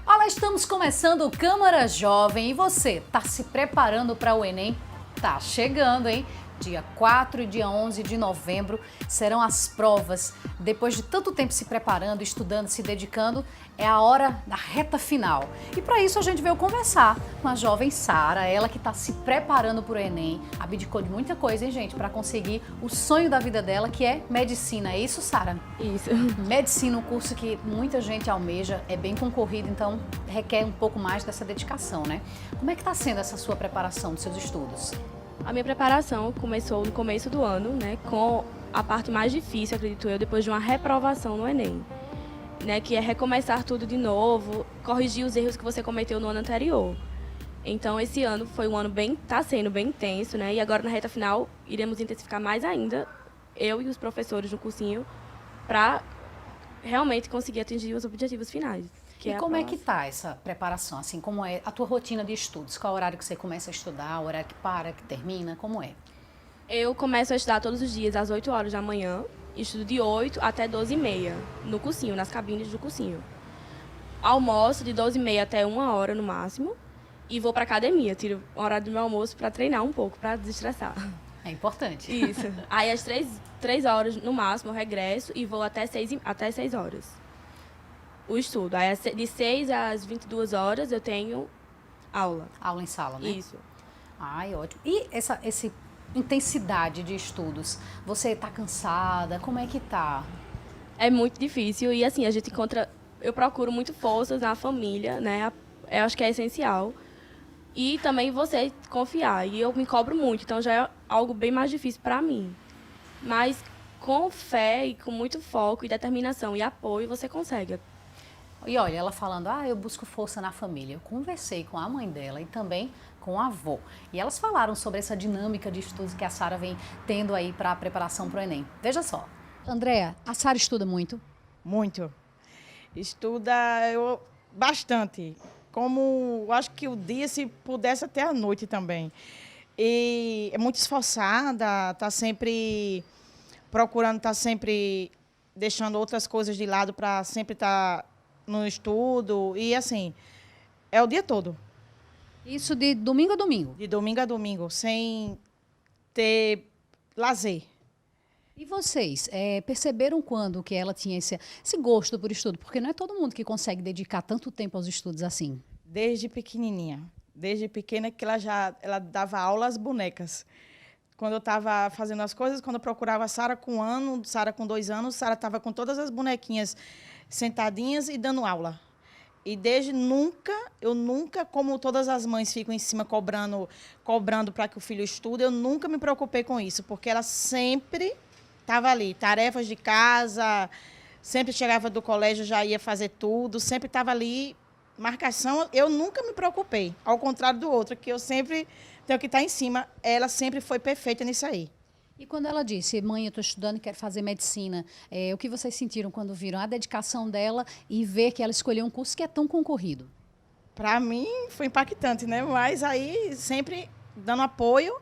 Olá, estamos começando o Câmara Jovem e você, tá se preparando para o Enem? Tá chegando, hein? Dia 4 e dia 11 de novembro serão as provas. Depois de tanto tempo se preparando, estudando, se dedicando, é a hora da reta final. E para isso a gente veio conversar com a jovem Sara, ela que está se preparando para o Enem, abdicou de muita coisa, hein, gente, para conseguir o sonho da vida dela, que é medicina. É isso, Sara? Isso. Medicina, um curso que muita gente almeja, é bem concorrido, então requer um pouco mais dessa dedicação, né? Como é que está sendo essa sua preparação dos seus estudos? A minha preparação começou no começo do ano, né, com a parte mais difícil, acredito eu, depois de uma reprovação no Enem, né, que é recomeçar tudo de novo, corrigir os erros que você cometeu no ano anterior. Então, esse ano foi um ano tá sendo bem intenso, né, e agora na reta final iremos intensificar mais ainda, eu e os professores no cursinho, para realmente conseguir atingir os objetivos finais. E como é que tá essa preparação? Assim, como é a tua rotina de estudos? Qual é o horário que você começa a estudar, o horário que para, que termina? Como é? Eu começo a estudar todos os dias às 8 horas da manhã, estudo de 8 até 12h30 no cursinho, nas cabines do cursinho. Almoço de 12h30 até 1h no máximo e vou para academia, tiro o horário do meu almoço para treinar um pouco, para desestressar. É importante. Isso. Aí às 3 horas no máximo eu regresso e vou até 6 horas. O estudo. Aí de 6 às 22 horas eu tenho aula. Aula em sala, né? Isso. Ai, ótimo. E essa intensidade de estudos? Você está cansada? Como é que tá? É muito difícil e assim, a gente encontra... Eu procuro muito forças na família, né? Eu acho que é essencial. E também você confiar. E eu me cobro muito, então já é algo bem mais difícil para mim. Mas com fé e com muito foco e determinação e apoio, você consegue. E olha, ela falando, eu busco força na família. Eu conversei com a mãe dela e também com a avó. E elas falaram sobre essa dinâmica de estudos que a Sara vem tendo aí para a preparação para o Enem. Veja só. Andréa, a Sara estuda muito? Muito. Estuda bastante. Como, eu acho que o dia, se pudesse, até a noite também. E é muito esforçada, está sempre procurando, está sempre deixando outras coisas de lado para sempre estar no estudo. E, assim, é o dia todo. Isso de domingo a domingo? De domingo a domingo, sem ter lazer. E vocês, perceberam quando que ela tinha esse gosto por estudo? Porque não é todo mundo que consegue dedicar tanto tempo aos estudos assim. Desde pequenininha. Desde pequena que ela dava aula às bonecas. Quando eu estava fazendo as coisas, quando eu procurava a Sara com 1 ano, Sara com 2 anos, Sara estava com todas as bonequinhas sentadinhas e dando aula. E desde eu nunca, como todas as mães ficam em cima cobrando para que o filho estude, eu nunca me preocupei com isso, porque ela sempre estava ali, tarefas de casa, sempre chegava do colégio, já ia fazer tudo, sempre estava ali, marcação, eu nunca me preocupei, ao contrário do outro, que eu sempre tenho que estar em cima, ela sempre foi perfeita nisso aí. E quando ela disse, mãe, eu estou estudando e quero fazer medicina, o que vocês sentiram quando viram a dedicação dela e ver que ela escolheu um curso que é tão concorrido? Para mim, foi impactante, né? Mas aí, sempre dando apoio,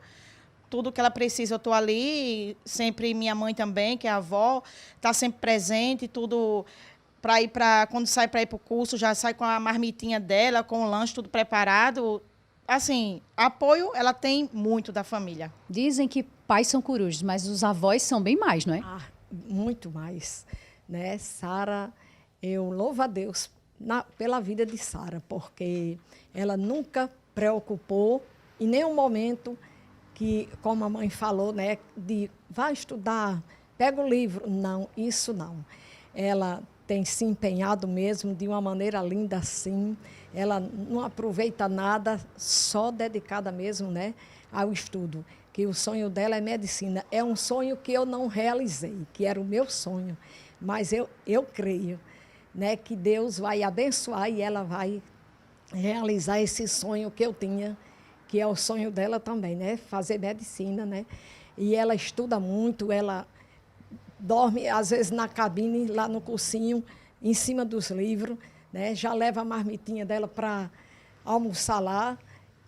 tudo que ela precisa, eu estou ali, sempre minha mãe também, que é a avó, está sempre presente, tudo quando sai para ir para o curso, já sai com a marmitinha dela, com o lanche, tudo preparado. Assim, apoio ela tem muito da família. Dizem que pais são corujos, mas os avós são bem mais, não é? Muito mais, né? Sara, eu louvo a Deus pela vida de Sara, porque ela nunca preocupou em nenhum momento que, como a mãe falou, né, de vai estudar, pega o livro. Não, isso não. Ela tem se empenhado mesmo de uma maneira linda assim. Ela não aproveita nada, só dedicada mesmo, né, ao estudo. Que o sonho dela é medicina. É um sonho que eu não realizei, que era o meu sonho. Mas eu creio, né, que Deus vai abençoar e ela vai realizar esse sonho que eu tinha, que é o sonho dela também, né, fazer medicina, né. E ela estuda muito, ela dorme, às vezes, na cabine, lá no cursinho, em cima dos livros, né? Já leva a marmitinha dela para almoçar lá.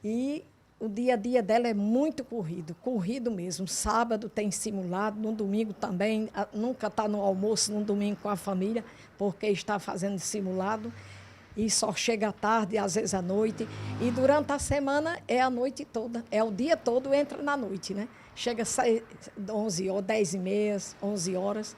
E o dia a dia dela é muito corrido mesmo. Sábado tem simulado, no domingo também, nunca está no almoço, no domingo com a família, porque está fazendo simulado. E só chega à tarde, às vezes à noite. E durante a semana é a noite toda, é o dia todo, entra na noite, né? Chega às 11 horas, 10h30, 11 horas.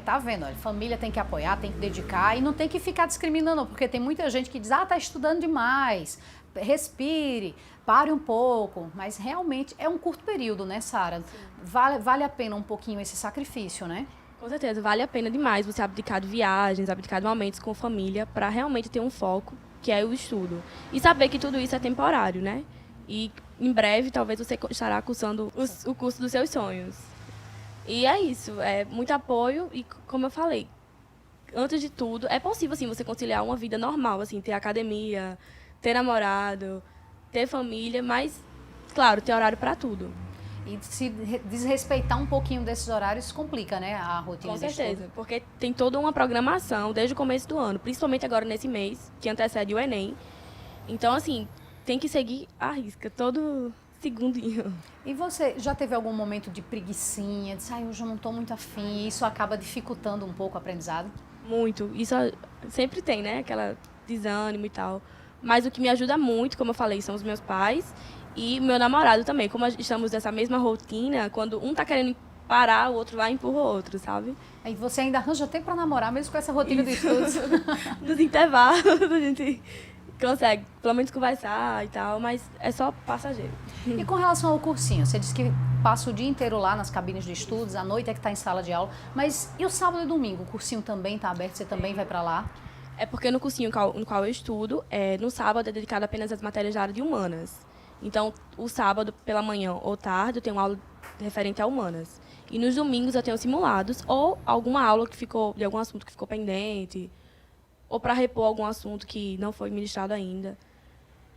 Tá vendo? Olha, família tem que apoiar, tem que dedicar e não tem que ficar discriminando, porque tem muita gente que diz, tá estudando demais, respire, pare um pouco. Mas realmente é um curto período, né, Sara? Vale a pena um pouquinho esse sacrifício, né? Com certeza, vale a pena demais você abdicar de viagens, abdicar de momentos com família, para realmente ter um foco, que é o estudo. E saber que tudo isso é temporário, né? E em breve, talvez você estará cursando o curso dos seus sonhos. E é isso, é muito apoio e, como eu falei, antes de tudo, é possível, assim, você conciliar uma vida normal, assim, ter academia, ter namorado, ter família, mas, claro, ter horário para tudo. E se desrespeitar um pouquinho desses horários complica, né, a rotina de estudo. Com certeza, porque tem toda uma programação desde o começo do ano, principalmente agora nesse mês, que antecede o Enem. Então, assim, tem que seguir à risca, todo segundinho. E você já teve algum momento de preguicinha, de hoje eu não estou muito afim, e isso acaba dificultando um pouco o aprendizado? Muito, isso sempre tem, né, aquela desânimo e tal. Mas o que me ajuda muito, como eu falei, são os meus pais e meu namorado também. Como estamos nessa mesma rotina, quando um tá querendo parar, o outro vai e empurra o outro, sabe? Aí você ainda arranja tempo para namorar, mesmo com essa rotina de estudos. Nos intervalos, a gente consegue, pelo menos, conversar e tal, mas é só passageiro. E com relação ao cursinho, você disse que passa o dia inteiro lá nas cabines de estudos, à noite é que está em sala de aula, mas e o sábado e domingo? O cursinho também está aberto, você também vai para lá? É porque no cursinho no qual eu estudo, no sábado é dedicado apenas às matérias da área de humanas. Então, o sábado, pela manhã ou tarde, eu tenho uma aula referente a humanas. E nos domingos eu tenho simulados ou alguma aula que ficou, de algum assunto que ficou pendente, ou para repor algum assunto que não foi ministrado ainda.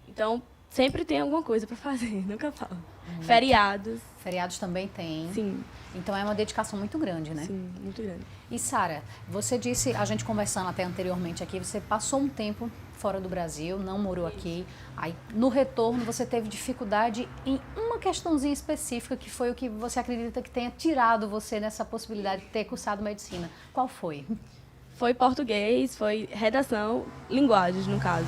Então, sempre tem alguma coisa para fazer, nunca falo. Feriados. Feriados também tem. Sim. Então é uma dedicação muito grande, né? Sim, muito grande. E Sara, você disse, a gente conversando até anteriormente aqui, você passou um tempo fora do Brasil, não morou aqui. Aí no retorno você teve dificuldade em uma questãozinha específica, que foi o que você acredita que tenha tirado você nessa possibilidade de ter cursado medicina. Qual foi? Foi português, foi redação, linguagens, no caso.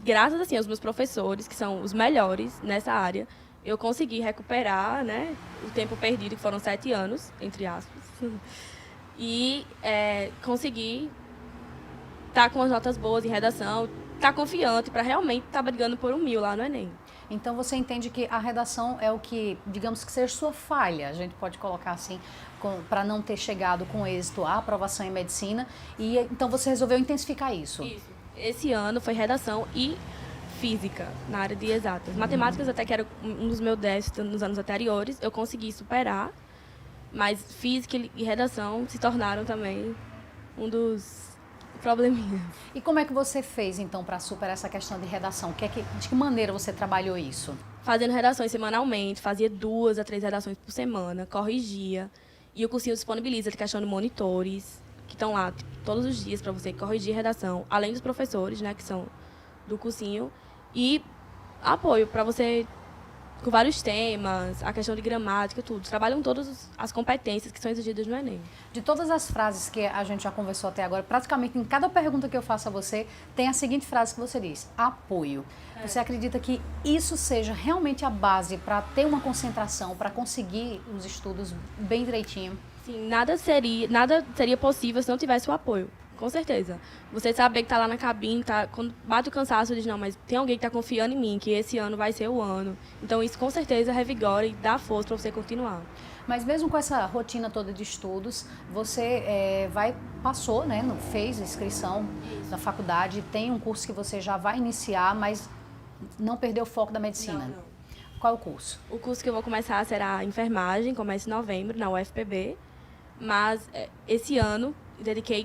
Graças assim, aos meus professores, que são os melhores nessa área, eu consegui recuperar, né, o tempo perdido, que foram 7 anos, entre aspas, e consegui estar com as notas boas em redação, estar confiante para realmente estar brigando por 1.000 lá no Enem. Então você entende que a redação é o que, digamos que seja sua falha, a gente pode colocar assim, para não ter chegado com êxito à aprovação em medicina, e então você resolveu intensificar isso. Isso. Esse ano foi redação e física, na área de exatas. Matemáticas até que era um dos meus déficits nos anos anteriores, eu consegui superar, mas física e redação se tornaram também um dos probleminhas. E como é que você fez, então, para superar essa questão de redação? De que maneira você trabalhou isso? Fazendo redações semanalmente, fazia 2 a 3 redações por semana, corrigia, e o cursinho disponibiliza a questão de monitores, que estão lá todos os dias para você corrigir redação, além dos professores, né, que são do cursinho, e apoio para você com vários temas, a questão de gramática, tudo. Trabalham todas as competências que são exigidas no Enem. De todas as frases que a gente já conversou até agora, praticamente em cada pergunta que eu faço a você, tem a seguinte frase que você diz: apoio. Você acredita que isso seja realmente a base para ter uma concentração, para conseguir os estudos bem direitinho? Sim, nada seria possível se não tivesse o apoio. Com certeza. Você saber que tá lá na cabine, quando bate o cansaço, diz, não, mas tem alguém que tá confiando em mim, que esse ano vai ser o ano. Então, isso com certeza revigora e dá força para você continuar. Mas mesmo com essa rotina toda de estudos, você passou, né, fez inscrição na faculdade, tem um curso que você já vai iniciar, mas não perdeu o foco da medicina. Não. Qual é o curso? O curso que eu vou começar será enfermagem, começa em novembro, na UFPB. Mas esse ano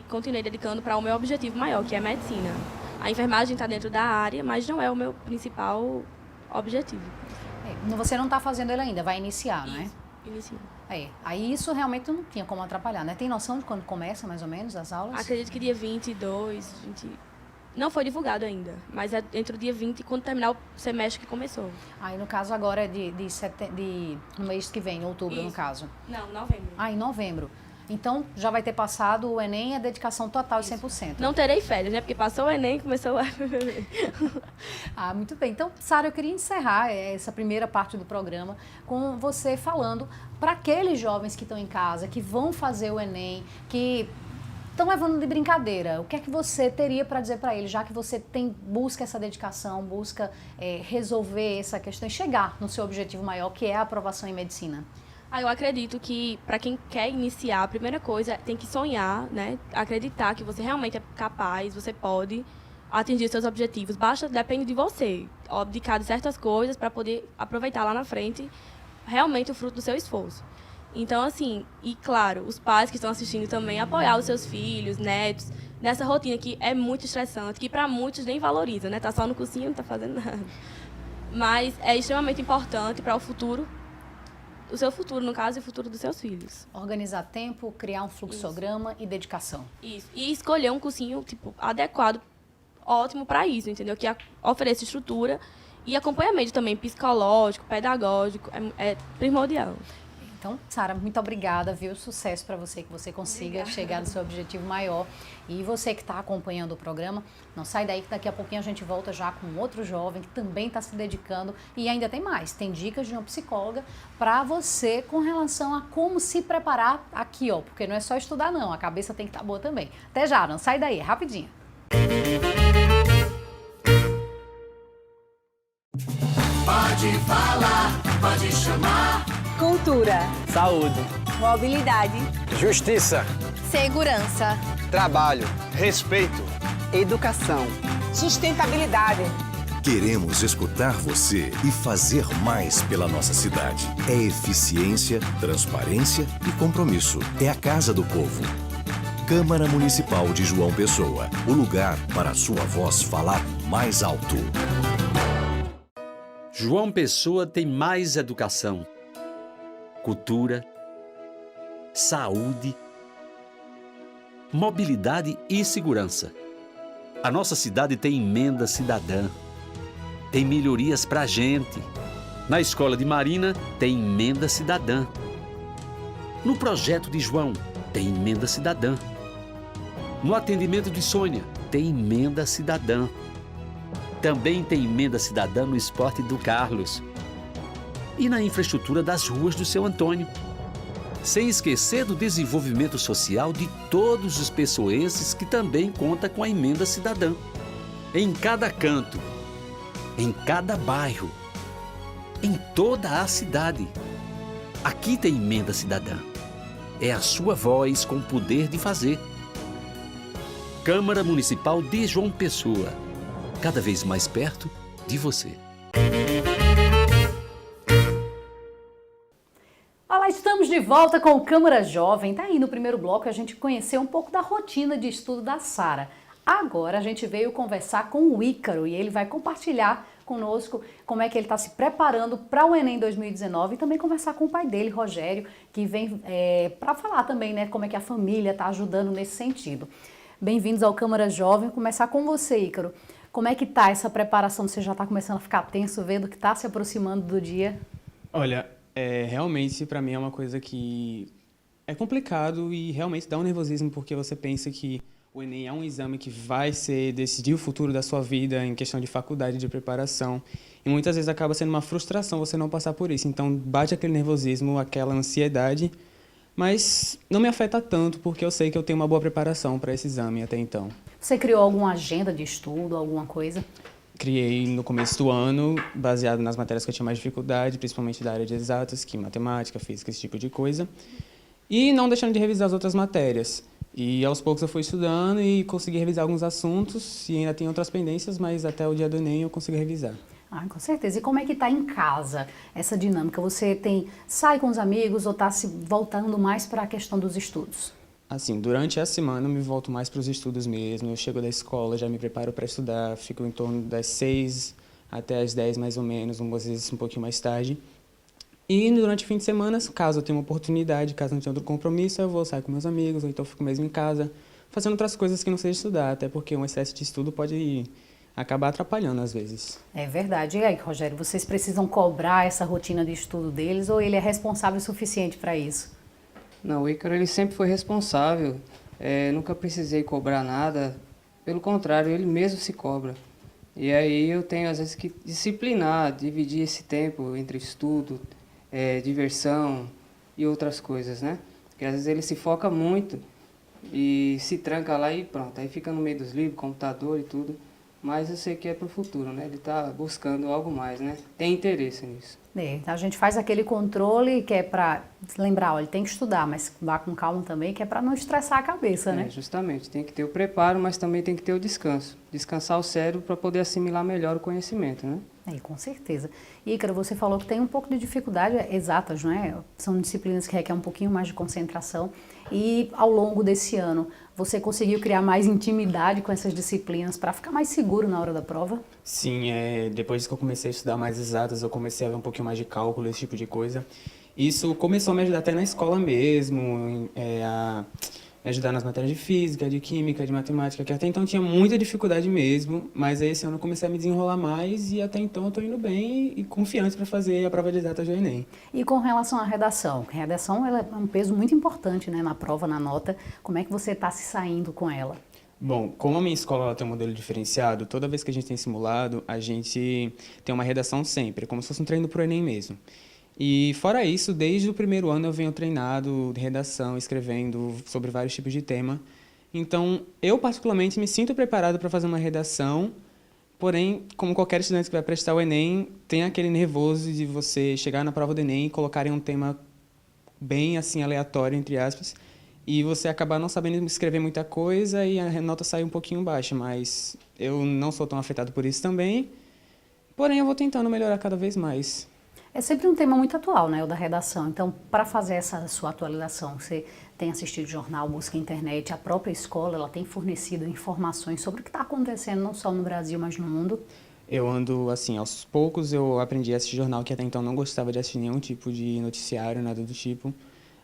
continuei dedicando para o meu objetivo maior, que é a medicina. A enfermagem está dentro da área, mas não é o meu principal objetivo. Você não está fazendo ele ainda, vai iniciar, não é? Inicio. Aí isso realmente não tinha como atrapalhar, né? Tem noção de quando começa, mais ou menos, as aulas? Acredito que dia 22, Não foi divulgado ainda, mas é entre o dia 20 e quando terminar o semestre que começou. Aí, no caso, agora é no mês que vem, outubro, no Isso. caso. Não, novembro. Ah, em novembro. Então, já vai ter passado o Enem e a dedicação total de 100%. Não terei férias, né? Porque passou o Enem e começou o FBB. Ah, muito bem. Então, Sara, eu queria encerrar essa primeira parte do programa com você falando para aqueles jovens que estão em casa, que vão fazer o Enem, que estão levando de brincadeira. O que é que você teria para dizer para eles, já que você busca essa dedicação, busca resolver essa questão e chegar no seu objetivo maior, que é a aprovação em medicina? Eu acredito que, para quem quer iniciar, a primeira coisa tem que sonhar, né? Acreditar que você realmente é capaz, você pode atingir seus objetivos. Depende de você, abdicar de certas coisas para poder aproveitar lá na frente realmente o fruto do seu esforço. Então, assim, e claro, os pais que estão assistindo também, apoiar os seus filhos, netos, nessa rotina que é muito estressante, que para muitos nem valorizam, né? Tá só no cursinho, não tá fazendo nada. Mas é extremamente importante para o futuro, o seu futuro, no caso, e o futuro dos seus filhos. Organizar tempo, criar um fluxograma e dedicação. Isso. E escolher um cursinho, tipo, adequado, ótimo para isso, entendeu? Que ofereça estrutura e acompanhamento também psicológico, pedagógico, é primordial. Então, Sara, muito obrigada, viu? Sucesso para você, que você consiga chegar no seu objetivo maior. E você que está acompanhando o programa, não sai daí que daqui a pouquinho a gente volta já com outro jovem que também está se dedicando. E ainda tem mais, tem dicas de uma psicóloga para você com relação a como se preparar aqui, ó. Porque não é só estudar não, a cabeça tem que estar boa também. Até já, não sai daí, rapidinho. Pode falar, pode chamar. Cultura, Saúde, mobilidade, Justiça, segurança, trabalho, respeito, educação, sustentabilidade. Queremos escutar você e fazer mais pela nossa cidade. É eficiência, transparência e compromisso. É a Casa do Povo. Câmara Municipal de João Pessoa. O lugar para a sua voz falar mais alto. João Pessoa tem mais educação, cultura, saúde, mobilidade e segurança. A nossa cidade tem emenda cidadã, tem melhorias pra gente. Na Escola de Marina tem emenda cidadã. No projeto de João tem emenda cidadã. No atendimento de Sônia tem emenda cidadã. Também tem emenda cidadã no esporte do Carlos e na infraestrutura das ruas do seu Antônio. Sem esquecer do desenvolvimento social de todos os pessoenses que também conta com a emenda cidadã. Em cada canto, em cada bairro, em toda a cidade. Aqui tem emenda cidadã. É a sua voz com o poder de fazer. Câmara Municipal de João Pessoa. Cada vez mais perto de você. Olá, estamos de volta com o Câmara Jovem. Tá aí no primeiro bloco a gente conheceu um pouco da rotina de estudo da Sara. Agora a gente veio conversar com o Ícaro e ele vai compartilhar conosco como é que ele está se preparando para o Enem 2019 e também conversar com o pai dele, Rogério, que vem para falar também, né, como é que a família está ajudando nesse sentido. Bem-vindos ao Câmara Jovem. Vou começar com você, Ícaro. Como é que tá essa preparação? Você já está começando a ficar tenso, vendo que está se aproximando do dia? Olha, realmente para mim é uma coisa que é complicado e realmente dá um nervosismo porque você pensa que o Enem é um exame que vai decidir o futuro da sua vida em questão de faculdade, de preparação. E muitas vezes acaba sendo uma frustração você não passar por isso. Então bate aquele nervosismo, aquela ansiedade, mas não me afeta tanto porque eu sei que eu tenho uma boa preparação para esse exame até então. Você criou alguma agenda de estudo, alguma coisa? Criei no começo do ano, baseado nas matérias que eu tinha mais dificuldade, principalmente da área de exatas, que matemática, física, esse tipo de coisa. E não deixando de revisar as outras matérias. E aos poucos eu fui estudando e consegui revisar alguns assuntos, e ainda tem outras pendências, mas até o dia do Enem eu consigo revisar. Ah, com certeza. E como é que está em casa essa dinâmica? Você sai com os amigos ou está se voltando mais para a questão dos estudos? Assim, durante a semana eu me volto mais para os estudos mesmo. Eu chego da escola, já me preparo para estudar, fico em torno das 6 até as 10 mais ou menos, às vezes um pouquinho mais tarde. E durante o fim de semana, caso eu tenha uma oportunidade, caso não tenha outro compromisso, eu vou sair com meus amigos, ou então fico mesmo em casa, fazendo outras coisas que não seja estudar, até porque um excesso de estudo pode acabar atrapalhando às vezes. É verdade. E aí, Rogério, vocês precisam cobrar essa rotina de estudo deles ou ele é responsável o suficiente para isso? Não, o Ícaro ele sempre foi responsável, nunca precisei cobrar nada, pelo contrário, ele mesmo se cobra. E aí eu tenho às vezes que disciplinar, dividir esse tempo entre estudo, diversão e outras coisas, né? Porque às vezes ele se foca muito e se tranca lá e pronto, aí fica no meio dos livros, computador e tudo. Mas eu sei que é para o futuro, né? Ele está buscando algo mais, né? Tem interesse nisso. A gente faz aquele controle que é para lembrar, olha, ele tem que estudar, mas vá com calma também, que é para não estressar a cabeça, né? Justamente, tem que ter o preparo, mas também tem que ter o descanso. Descansar o cérebro para poder assimilar melhor o conhecimento, né? Com certeza. Ícaro, você falou que tem um pouco de dificuldade exatas, não é? São disciplinas que requerem um pouquinho mais de concentração. E ao longo desse ano, você conseguiu criar mais intimidade com essas disciplinas para ficar mais seguro na hora da prova? Sim, depois que eu comecei a estudar mais exatas, eu comecei a ver um pouquinho mais de cálculo, esse tipo de coisa. Isso começou a me ajudar até na escola mesmo, a me ajudar nas matérias de física, de química, de matemática, que até então tinha muita dificuldade mesmo, mas aí esse ano eu comecei a me desenrolar mais e até então eu estou indo bem e confiante para fazer a prova de exatas do Enem. E com relação à redação? A redação ela é um peso muito importante, né, na prova, na nota. Como é que você está se saindo com ela? Bom, como a minha escola ela tem um modelo diferenciado, toda vez que a gente tem simulado, a gente tem uma redação sempre, como se fosse um treino para o Enem mesmo. E fora isso, desde o primeiro ano eu venho treinado de redação, escrevendo sobre vários tipos de tema. Então, eu particularmente me sinto preparado para fazer uma redação, porém, como qualquer estudante que vai prestar o Enem, tem aquele nervoso de você chegar na prova do Enem e colocarem um tema bem assim aleatório, entre aspas, e você acabar não sabendo escrever muita coisa e a nota sai um pouquinho baixa, mas eu não sou tão afetado por isso também, porém eu vou tentando melhorar cada vez mais. É sempre um tema muito atual, né, o da redação. Então, para fazer essa sua atualização, você tem assistido jornal, busca internet, a própria escola ela tem fornecido informações sobre o que está acontecendo não só no Brasil, mas no mundo? Eu ando, assim, aos poucos eu aprendi a assistir jornal, que até então não gostava de assistir nenhum tipo de noticiário, nada do tipo.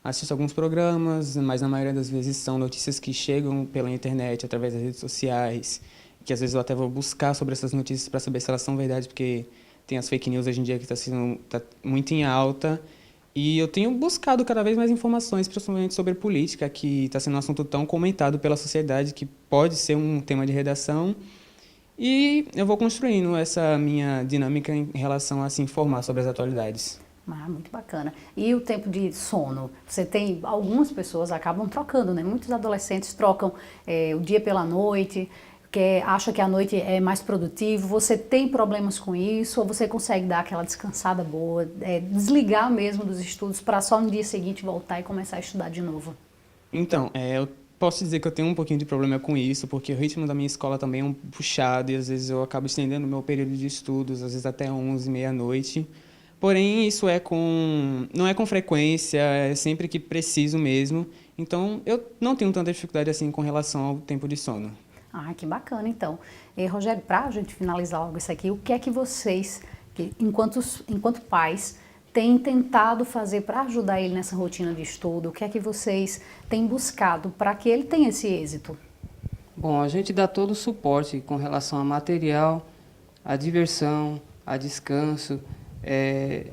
Assisto alguns programas, mas na maioria das vezes são notícias que chegam pela internet, através das redes sociais, que às vezes eu até vou buscar sobre essas notícias para saber se elas são verdade, porque tem as fake news hoje em dia que tá muito em alta. E eu tenho buscado cada vez mais informações, principalmente sobre política, que está sendo um assunto tão comentado pela sociedade, que pode ser um tema de redação. E eu vou construindo essa minha dinâmica em relação a se informar sobre as atualidades. Muito bacana. E o tempo de sono? Você tem, algumas pessoas acabam trocando, né? Muitos adolescentes trocam o dia pela noite, acha que a noite é mais produtivo. Você tem problemas com isso ou você consegue dar aquela descansada boa, desligar mesmo dos estudos para só no dia seguinte voltar e começar a estudar de novo? Então, eu posso dizer que eu tenho um pouquinho de problema com isso, porque o ritmo da minha escola também é um puxado e às vezes eu acabo estendendo o meu período de estudos, às vezes até 11, meia-noite. Porém, isso não é com frequência, é sempre que preciso mesmo. Então, eu não tenho tanta dificuldade assim com relação ao tempo de sono. Que bacana, então. Rogério, para a gente finalizar logo isso aqui, o que é que vocês, enquanto pais, têm tentado fazer para ajudar ele nessa rotina de estudo? O que é que vocês têm buscado para que ele tenha esse êxito? Bom, a gente dá todo o suporte com relação a material, a diversão, a descanso.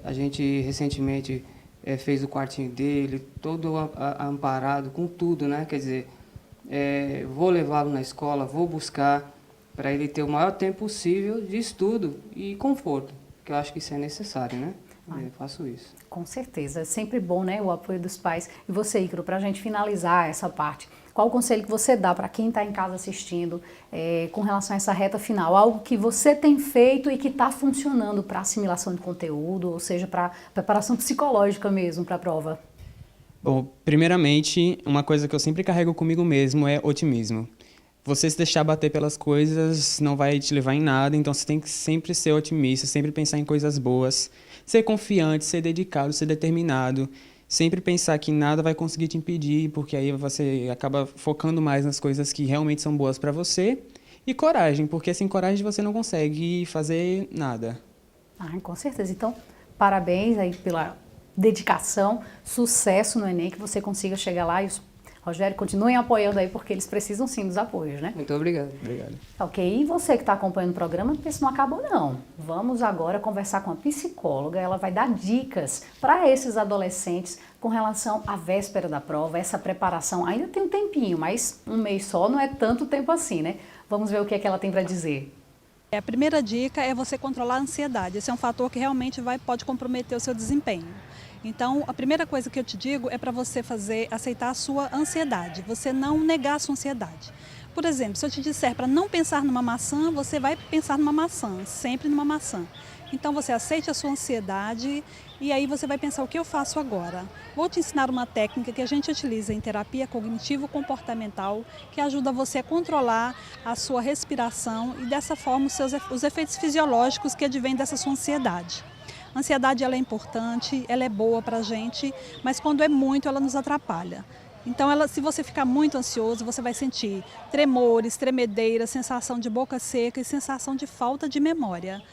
A gente recentemente fez o quartinho dele, todo amparado, com tudo, né? Quer dizer, vou levá-lo na escola, vou buscar para ele ter o maior tempo possível de estudo e conforto, que eu acho que isso é necessário, né? Eu faço isso. Com certeza, é sempre bom, né, o apoio dos pais. E você, Ícaro, para a gente finalizar essa parte, qual o conselho que você dá para quem está em casa assistindo com relação a essa reta final? Algo que você tem feito e que está funcionando para assimilação de conteúdo, ou seja, para preparação psicológica mesmo para a prova? Bom, primeiramente, uma coisa que eu sempre carrego comigo mesmo é otimismo. Você se deixar bater pelas coisas não vai te levar em nada, então você tem que sempre ser otimista, sempre pensar em coisas boas, ser confiante, ser dedicado, ser determinado, sempre pensar que nada vai conseguir te impedir, porque aí você acaba focando mais nas coisas que realmente são boas para você, e coragem, porque sem coragem você não consegue fazer nada. Com certeza. Então, parabéns aí pela dedicação, sucesso no Enem, que você consiga chegar lá e Rogério, continuem apoiando aí, porque eles precisam sim dos apoios, né? Muito obrigado. Obrigado. Ok, e você que está acompanhando o programa, porque isso não acabou não. Vamos agora conversar com a psicóloga, ela vai dar dicas para esses adolescentes com relação à véspera da prova, essa preparação. Ainda tem um tempinho, mas um mês só não é tanto tempo assim, né? Vamos ver o que é que ela tem para dizer. A primeira dica é você controlar a ansiedade. Esse é um fator que realmente pode comprometer o seu desempenho. Então, a primeira coisa que eu te digo é para você aceitar a sua ansiedade, você não negar a sua ansiedade. Por exemplo, se eu te disser para não pensar numa maçã, você vai pensar numa maçã, sempre numa maçã. Então, você aceite a sua ansiedade e aí você vai pensar o que eu faço agora. Vou te ensinar uma técnica que a gente utiliza em terapia cognitivo-comportamental que ajuda você a controlar a sua respiração e dessa forma os efeitos fisiológicos que advêm dessa sua ansiedade. A ansiedade ela é importante, ela é boa para a gente, mas quando é muito ela nos atrapalha. Então, se você ficar muito ansioso, você vai sentir tremores, tremedeiras, sensação de boca seca e sensação de falta de memória.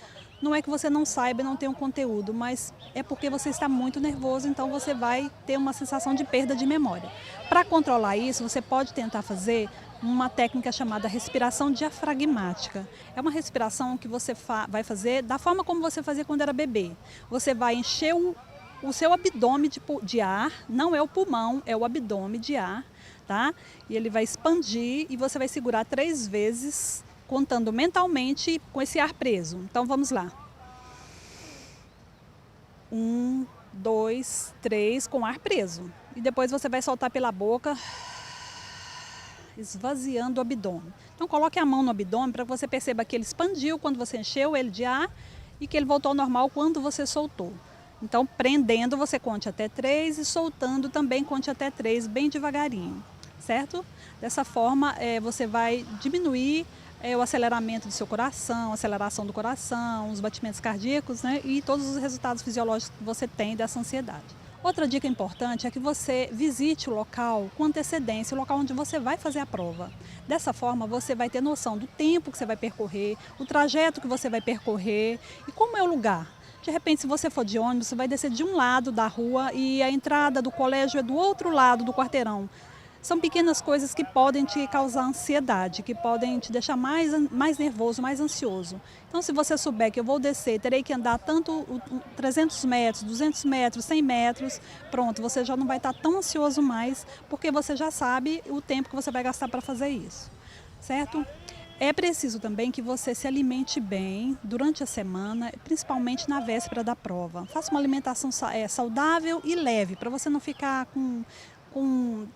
Não é que você não saiba e não tenha um conteúdo, mas é porque você está muito nervoso, então você vai ter uma sensação de perda de memória. Para controlar isso, você pode tentar fazer uma técnica chamada respiração diafragmática. É uma respiração que você vai fazer da forma como você fazia quando era bebê. Você vai encher o seu abdômen de ar, não é o pulmão, é o abdômen de ar, tá? E ele vai expandir e você vai segurar 3 vezes, contando mentalmente com esse ar preso. Então vamos lá. 1, 2, 3, com ar preso. E depois você vai soltar pela boca, esvaziando o abdômen. Então coloque a mão no abdômen para que você perceba que ele expandiu quando você encheu ele de ar e que ele voltou ao normal quando você soltou. Então prendendo você conte até 3 e soltando também conte até 3 bem devagarinho, certo? Dessa forma você vai diminuir o aceleramento do seu coração, a aceleração do coração, os batimentos cardíacos, né? E todos os resultados fisiológicos que você tem dessa ansiedade. Outra dica importante é que você visite o local com antecedência, o local onde você vai fazer a prova. Dessa forma, você vai ter noção do tempo que você vai percorrer, o trajeto que você vai percorrer e como é o lugar. De repente, se você for de ônibus, você vai descer de um lado da rua e a entrada do colégio é do outro lado do quarteirão. São pequenas coisas que podem te causar ansiedade, que podem te deixar mais nervoso, mais ansioso. Então, se você souber que eu vou descer, terei que andar tanto 300 metros, 200 metros, 100 metros, pronto, você já não vai estar tão ansioso mais, porque você já sabe o tempo que você vai gastar para fazer isso, certo? É preciso também que você se alimente bem durante a semana, principalmente na véspera da prova. Faça uma alimentação saudável e leve, para você não ficar com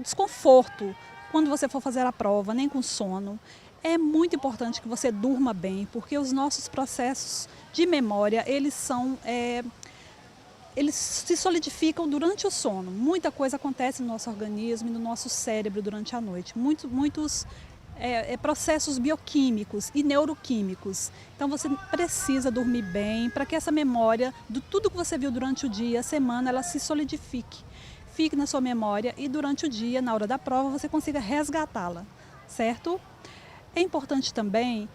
desconforto quando você for fazer a prova, nem com sono. É muito importante que você durma bem, porque os nossos processos de memória, eles se solidificam durante o sono. Muita coisa acontece no nosso organismo e no nosso cérebro durante a noite. Muitos processos bioquímicos e neuroquímicos. Então você precisa dormir bem para que essa memória de tudo que você viu durante o dia, a semana, ela se solidifique. Fique na sua memória e durante o dia, na hora da prova, você consiga resgatá-la, certo? É importante também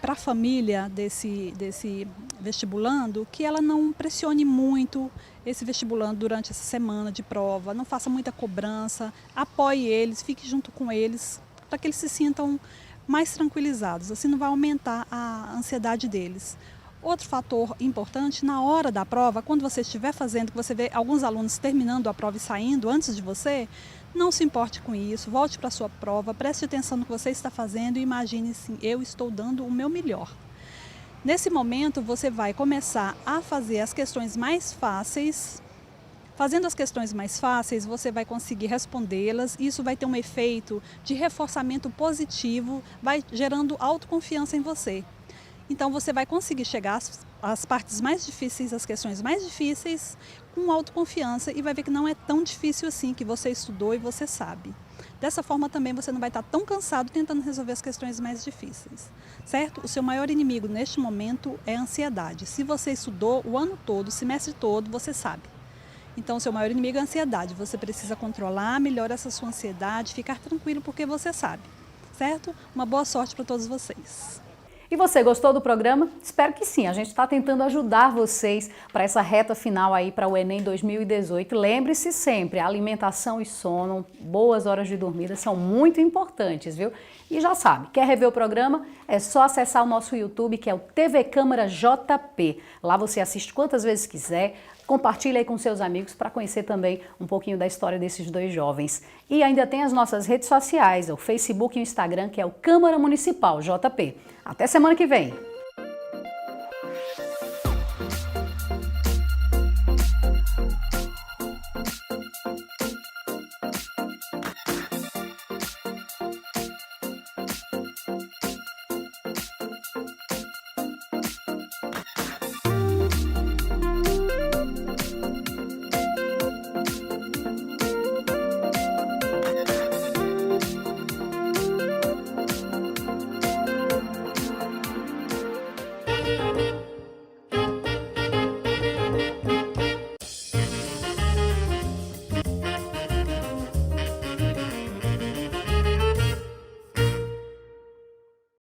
para a família desse vestibulando que ela não pressione muito esse vestibulando durante essa semana de prova, não faça muita cobrança, apoie eles, fique junto com eles, para que eles se sintam mais tranquilizados, assim não vai aumentar a ansiedade deles. Outro fator importante, na hora da prova, quando você estiver fazendo, que você vê alguns alunos terminando a prova e saindo antes de você, não se importe com isso, volte para a sua prova, preste atenção no que você está fazendo e imagine assim, eu estou dando o meu melhor. Nesse momento, você vai começar a fazer as questões mais fáceis. Fazendo as questões mais fáceis, você vai conseguir respondê-las. Isso vai ter um efeito de reforçamento positivo, vai gerando autoconfiança em você. Então, você vai conseguir chegar às partes mais difíceis, às questões mais difíceis, com autoconfiança e vai ver que não é tão difícil assim, que você estudou e você sabe. Dessa forma, também você não vai estar tão cansado tentando resolver as questões mais difíceis, certo? O seu maior inimigo neste momento é a ansiedade. Se você estudou o ano todo, o semestre todo, você sabe. Então, o seu maior inimigo é a ansiedade. Você precisa controlar, melhorar essa sua ansiedade, ficar tranquilo porque você sabe, certo? Uma boa sorte para todos vocês. E você gostou do programa? Espero que sim. A gente está tentando ajudar vocês para essa reta final aí para o Enem 2018. Lembre-se sempre, a alimentação e sono, boas horas de dormida são muito importantes, viu? E já sabe, quer rever o programa? É só acessar o nosso YouTube, que é o TV Câmara JP. Lá você assiste quantas vezes quiser. Compartilhe aí com seus amigos para conhecer também um pouquinho da história desses dois jovens. E ainda tem as nossas redes sociais, o Facebook e o Instagram, que é o Câmara Municipal JP. Até semana que vem!